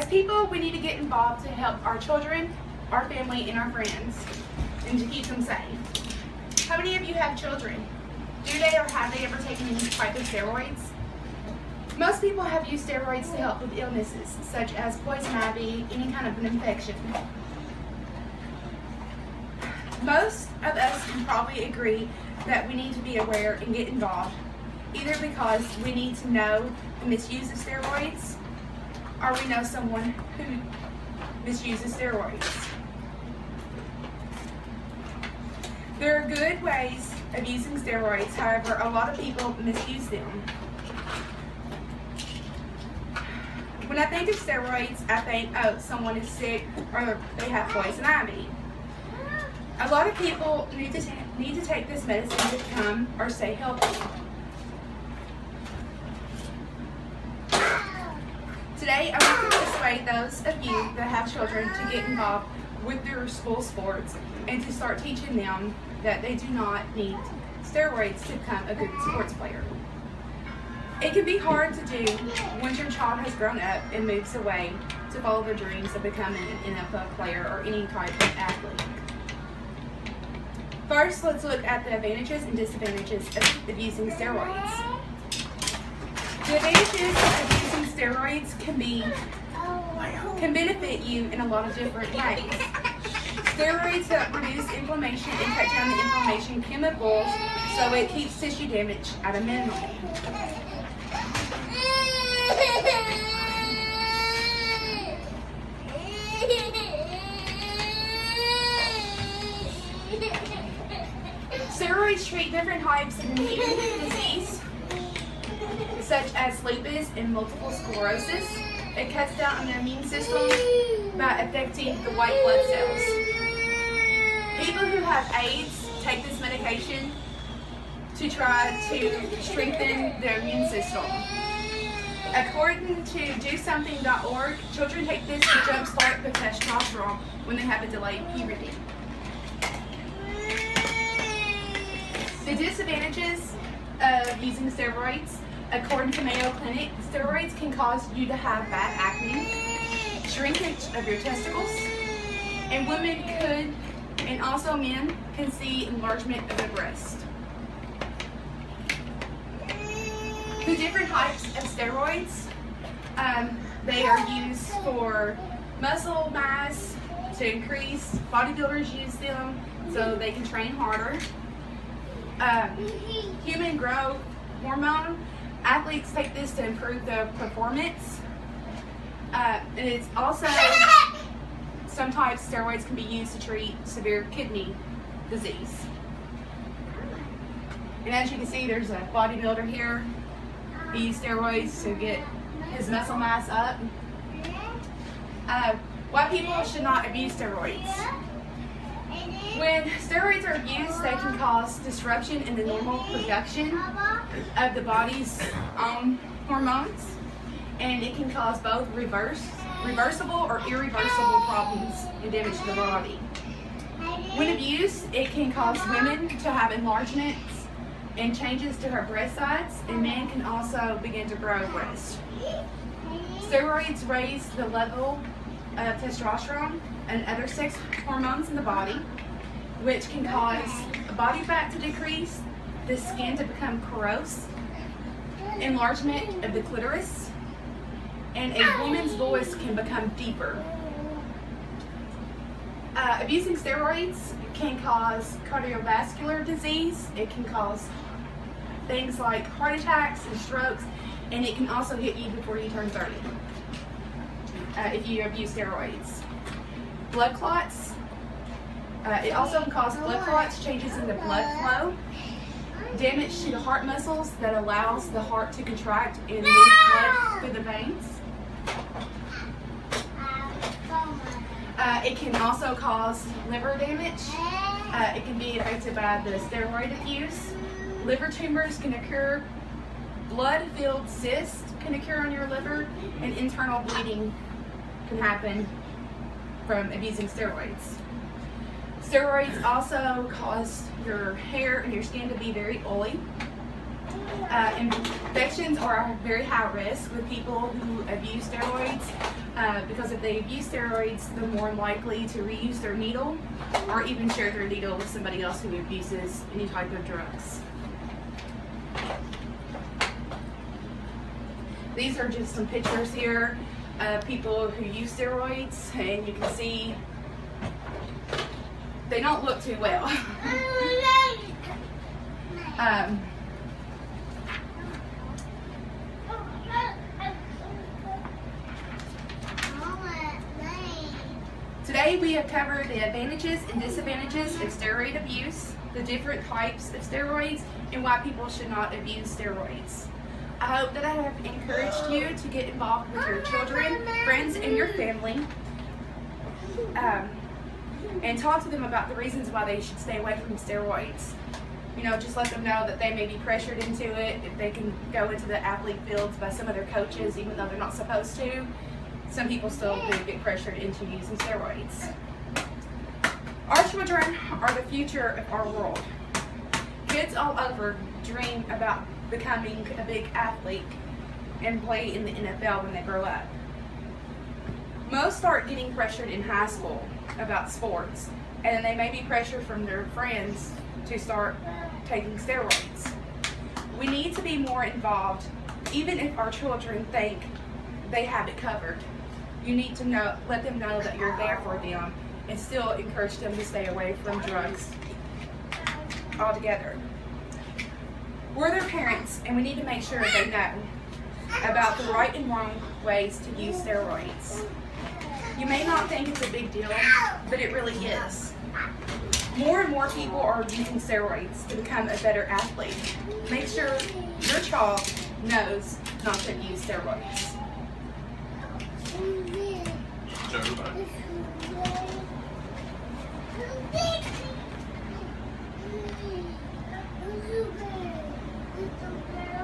As people, we need to get involved to help our children, our family, and our friends, and to keep them safe. How many of you have children? Do they or have they ever taken any type of steroids? Most people have used steroids to help with illnesses, such as poison ivy, any kind of an infection. Most of us can probably agree that we need to be aware and get involved, either because we need to know the misuse of steroids, or we know someone who misuses steroids. There are good ways of using steroids, however, a lot of people misuse them. When I think of steroids, I think, oh, someone is sick or they have poison ivy. A lot of people need to take this medicine to become or stay healthy. Today, I want to persuade those of you that have children to get involved with their school sports and to start teaching them that they do not need steroids to become a good sports player. It can be hard to do once your child has grown up and moves away to follow their dreams of becoming an NFL player or any type of athlete. First, let's look at the advantages and disadvantages of using steroids. The advantages of using steroids can benefit you in a lot of different ways. Steroids help reduce inflammation and cut down the inflammation chemicals, so it keeps tissue damage at a minimum. Steroids treat different types of immune disease, such as lupus and multiple sclerosis. It cuts down on the immune system by affecting the white blood cells. People who have AIDS take this medication to try to strengthen their immune system. According to DoSomething.org, children take this to jumpstart the testosterone when they have a delayed puberty. The disadvantages of using steroids. According to Mayo Clinic, steroids can cause you to have bad acne, shrinkage of your testicles, and women could, and also men, can see enlargement of the breast. The different types of steroids, they are used for muscle mass, to increase. Bodybuilders use them so they can train harder. Human growth hormone. Athletes take this to improve their performance. And it's also, sometimes steroids can be used to treat severe kidney disease. And as you can see, there's a bodybuilder here. He used steroids to get his muscle mass up. Why people should not abuse steroids. When steroids are abused, they can cause disruption in the normal production of the body's own hormones, and it can cause both reversible or irreversible problems and damage to the body. When abused, it can cause women to have enlargements and changes to her breast size, and men can also begin to grow breasts. Steroids raise the level of testosterone and other sex hormones in the body, which can cause body fat to decrease, the skin to become corrosive, enlargement of the clitoris, and a woman's voice can become deeper. Abusing steroids can cause cardiovascular disease. It can cause things like heart attacks and strokes, and it can also hit you before you turn 30 if you abuse steroids. Blood clots. It also can cause blood clots, changes in the blood flow, damage to the heart muscles that allows the heart to contract and move blood through the veins. It can also cause liver damage. It can be affected by the steroid abuse. Liver tumors can occur, blood-filled cysts can occur on your liver, and internal bleeding can happen from abusing steroids. Steroids also cause your hair and your skin to be very oily. Infections are very high risk with people who abuse steroids because if they abuse steroids, they're more likely to reuse their needle or even share their needle with somebody else who abuses any type of drugs. These are just some pictures here of people who use steroids, and you can see they don't look too well. Today we have covered the advantages and disadvantages of steroid abuse, the different types of steroids, and why people should not abuse steroids. I hope that I have encouraged you to get involved with your children, friends, and your family, and talk to them about the reasons why they should stay away from steroids. You know, just let them know that they may be pressured into it, if they can go into the athlete fields by some of their coaches, even though they're not supposed to. Some people still do get pressured into using steroids. Our children are the future of our world. Kids all over dream about becoming a big athlete and play in the NFL when they grow up. Most start getting pressured in high school about sports, and they may be pressured from their friends to start taking steroids. We need to be more involved, even if our children think they have it covered. You need to let them know that you're there for them and still encourage them to stay away from drugs altogether. We're their parents, and we need to make sure they know about the right and wrong ways to use steroids. You may not think it's a big deal, but it really is. More and more people are using steroids to become a better athlete. Make sure your child knows not to use steroids. Everybody.